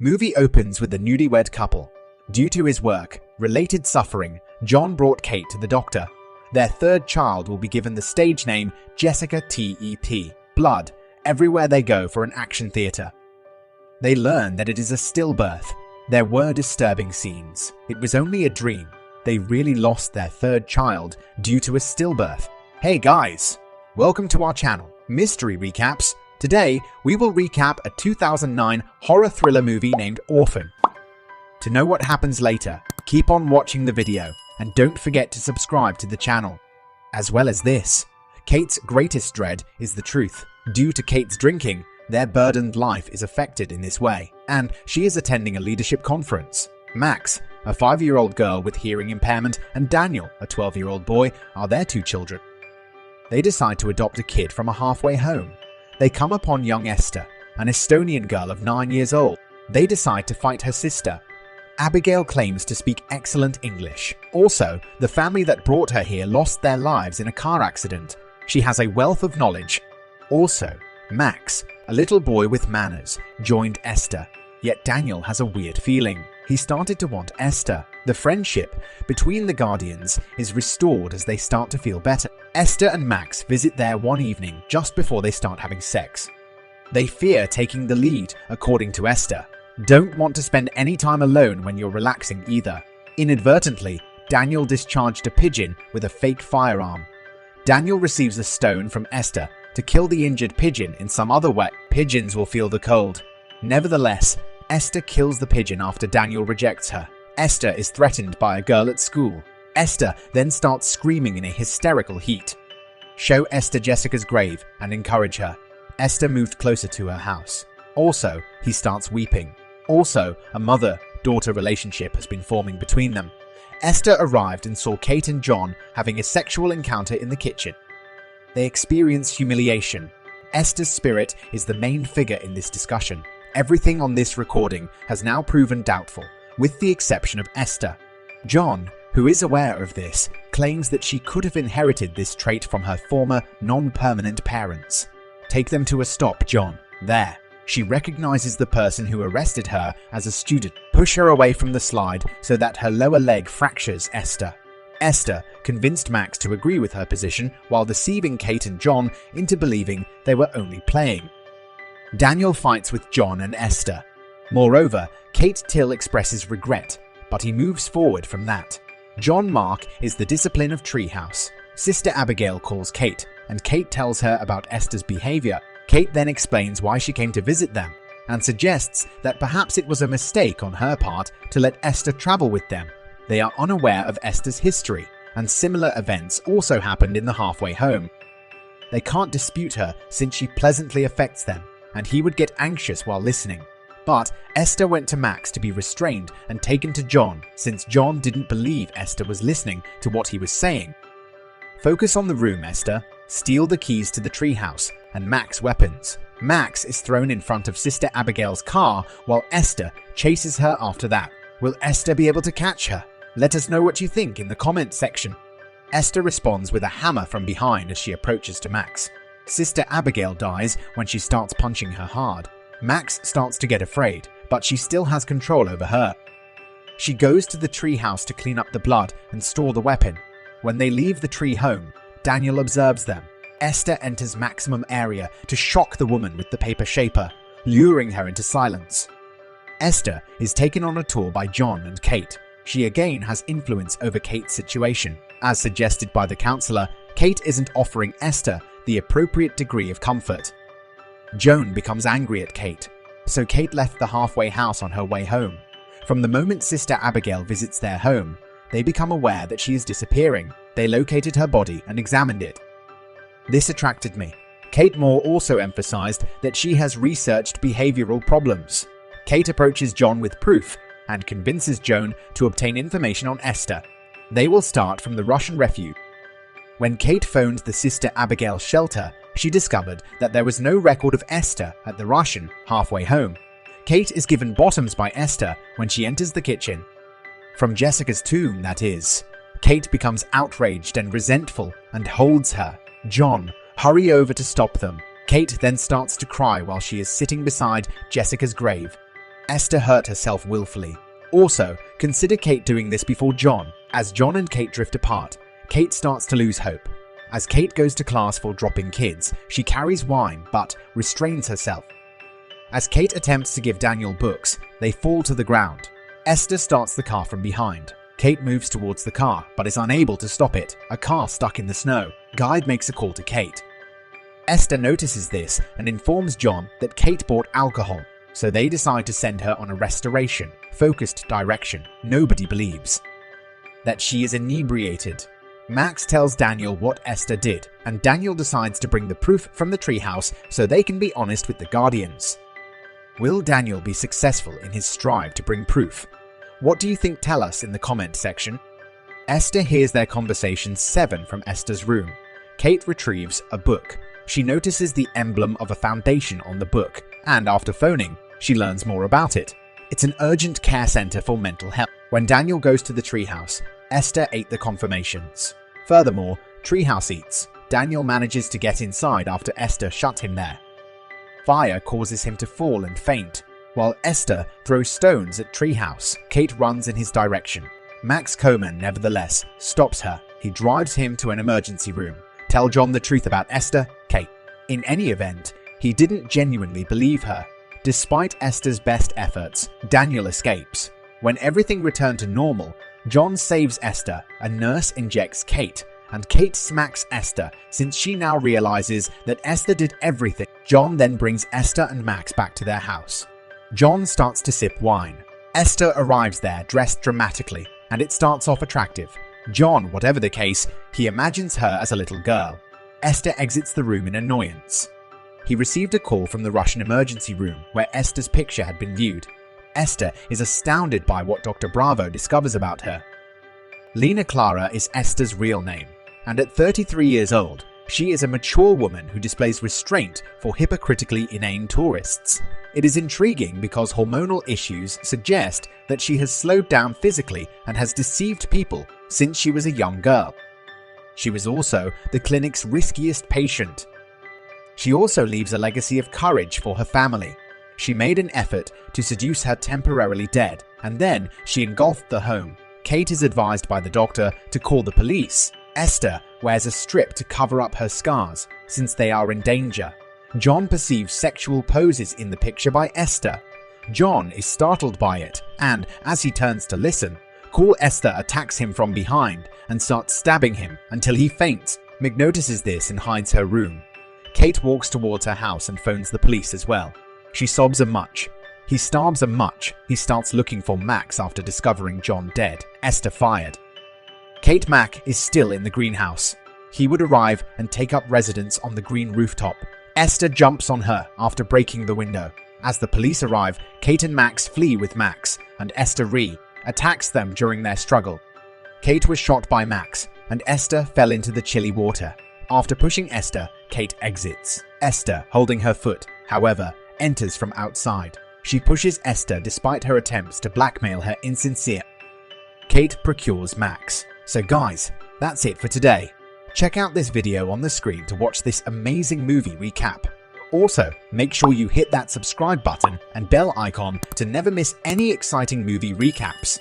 Movie opens with the newlywed couple. Due to his work-related suffering, John brought Kate to the doctor. Their third child will be given the stage name Jessica T.E.P. Blood everywhere they go for an action theater. They learn that it is a stillbirth. There were disturbing scenes. It was only a dream. They really lost their third child due to a stillbirth. Hey guys, welcome to our channel, Mystery Recaps. Today, we will recap a 2009 horror thriller movie named Orphan. To know what happens later, keep on watching the video and don't forget to subscribe to the channel. As well as this, Kate's greatest dread is the truth. Due to Kate's drinking, their burdened life is affected in this way, and she is attending a leadership conference. Max, a 5-year-old girl with hearing impairment, and Daniel, a 12-year-old boy, are their two children. They decide to adopt a kid from a halfway home. They come upon young Esther, an Estonian girl of 9 years old. They decide to fight her sister. Abigail claims to speak excellent English. Also, the family that brought her here lost their lives in a car accident. She has a wealth of knowledge. Also, Max, a little boy with manners, joined Esther. Yet Daniel has a weird feeling. He started to want Esther. The friendship between the guardians is restored as they start to feel better. Esther and Max visit there one evening just before they start having sex. They fear taking the lead, according to Esther. Don't want to spend any time alone when you're relaxing either. Inadvertently, Daniel discharged a pigeon with a fake firearm. Daniel receives a stone from Esther to kill the injured pigeon in some other way. Pigeons will feel the cold. Nevertheless, Esther kills the pigeon after Daniel rejects her. Esther is threatened by a girl at school. Esther then starts screaming in a hysterical heat. Show Esther Jessica's grave and encourage her. Esther moved closer to her house. Also, he starts weeping. Also, a mother-daughter relationship has been forming between them. Esther arrived and saw Kate and John having a sexual encounter in the kitchen. They experience humiliation. Esther's spirit is the main figure in this discussion. Everything on this recording has now proven doubtful, with the exception of Esther. John, who is aware of this, claims that she could have inherited this trait from her former, non-permanent parents. Take them to a stop, John. There. She recognizes the person who arrested her as a student. Push her away from the slide so that her lower leg fractures Esther. Esther convinced Max to agree with her position while deceiving Kate and John into believing they were only playing. Daniel fights with John and Esther. Moreover, Kate Till expresses regret, but he moves forward from that. John Mark is the discipline of Treehouse. Sister Abigail calls Kate, and Kate tells her about Esther's behavior. Kate then explains why she came to visit them, and suggests that perhaps it was a mistake on her part to let Esther travel with them. They are unaware of Esther's history, and similar events also happened in the halfway home. They can't dispute her since she pleasantly affects them, and he would get anxious while listening. But Esther went to Max to be restrained and taken to John since John didn't believe Esther was listening to what he was saying. Focus on the room, Esther. Steal the keys to the treehouse and Max weapons. Max is thrown in front of Sister Abigail's car while Esther chases her after that. Will Esther be able to catch her? Let us know what you think in the comment section. Esther responds with a hammer from behind as she approaches to Max. Sister Abigail dies when she starts punching her hard. Max starts to get afraid, but she still has control over her. She goes to the treehouse to clean up the blood and store the weapon. When they leave the tree home, Daniel observes them. Esther enters maximum area to shock the woman with the paper shaper, luring her into silence. Esther is taken on a tour by John and Kate. She again has influence over Kate's situation. As suggested by the counselor, Kate isn't offering Esther the appropriate degree of comfort. Joan becomes angry at Kate, so Kate left the halfway house on her way home. From the moment Sister Abigail visits their home, they become aware that she is disappearing. They located her body and examined it. This attracted me. Kate Moore also emphasized that she has researched behavioral problems. Kate approaches John with proof and convinces Joan to obtain information on Esther. They will start from the Russian refuge. When Kate phoned the Sister Abigail shelter, she discovered that there was no record of Esther at the Russian halfway home. Kate is given bottoms by Esther when she enters the kitchen. From Jessica's tomb, that is. Kate becomes outraged and resentful and holds her. John, hurry over to stop them. Kate then starts to cry while she is sitting beside Jessica's grave. Esther hurt herself willfully. Also, consider Kate doing this before John. As John and Kate drift apart, Kate starts to lose hope. As Kate goes to class for dropping kids, she carries wine but restrains herself. As Kate attempts to give Daniel books, they fall to the ground. Esther starts the car from behind. Kate moves towards the car but is unable to stop it, a car stuck in the snow. Guide makes a call to Kate. Esther notices this and informs John that Kate bought alcohol, so they decide to send her on a restoration, focused direction. Nobody believes that she is inebriated. Max tells Daniel what Esther did, and Daniel decides to bring the proof from the treehouse so they can be honest with the Guardians. Will Daniel be successful in his strive to bring proof? What do you think? Tell us in the comment section. Esther hears their conversation 7 from Esther's room. Kate retrieves a book. She notices the emblem of a foundation on the book, and after phoning, she learns more about it. It's an urgent care center for mental health. When Daniel goes to the treehouse, Esther ate the confirmations. Furthermore, treehouse eats. Daniel manages to get inside after Esther shut him there. Fire causes him to fall and faint. While Esther throws stones at treehouse, Kate runs in his direction. Max Coman, nevertheless, stops her. He drives him to an emergency room. Tell John the truth about Esther, Kate. In any event, he didn't genuinely believe her. Despite Esther's best efforts, Daniel escapes. When everything returned to normal, John saves Esther, a nurse injects Kate, and Kate smacks Esther since she now realizes that Esther did everything. John then brings Esther and Max back to their house. John starts to sip wine. Esther arrives there dressed dramatically, and it starts off attractive. John, whatever the case, he imagines her as a little girl. Esther exits the room in annoyance. He received a call from the Russian emergency room where Esther's picture had been viewed. Esther is astounded by what Dr. Bravo discovers about her. Lena Clara is Esther's real name, and at 33 years old, she is a mature woman who displays restraint for hypocritically inane tourists. It is intriguing because hormonal issues suggest that she has slowed down physically and has deceived people since she was a young girl. She was also the clinic's riskiest patient. She also leaves a legacy of courage for her family. She made an effort to seduce her temporarily dead, and then she engulfed the home. Kate is advised by the doctor to call the police. Esther wears a strip to cover up her scars, since they are in danger. John perceives sexual poses in the picture by Esther. John is startled by it, and as he turns to listen, Cool Esther attacks him from behind and starts stabbing him until he faints. Meg notices this and hides her room. Kate walks towards her house and phones the police as well. She sobs a much. He starves a much. He starts looking for Max after discovering John dead. Esther fired. Kate Mack is still in the greenhouse. He would arrive and take up residence on the green rooftop. Esther jumps on her after breaking the window. As the police arrive, Kate and Max flee with Max, and Esther attacks them during their struggle. Kate was shot by Max, and Esther fell into the chilly water. After pushing Esther, Kate exits. Esther, holding her foot, however, enters from outside. She pushes Esther despite her attempts to blackmail her insincere. Kate procures Max. So guys, that's it for today. Check out this video on the screen to watch this amazing movie recap. Also, make sure you hit that subscribe button and bell icon to never miss any exciting movie recaps.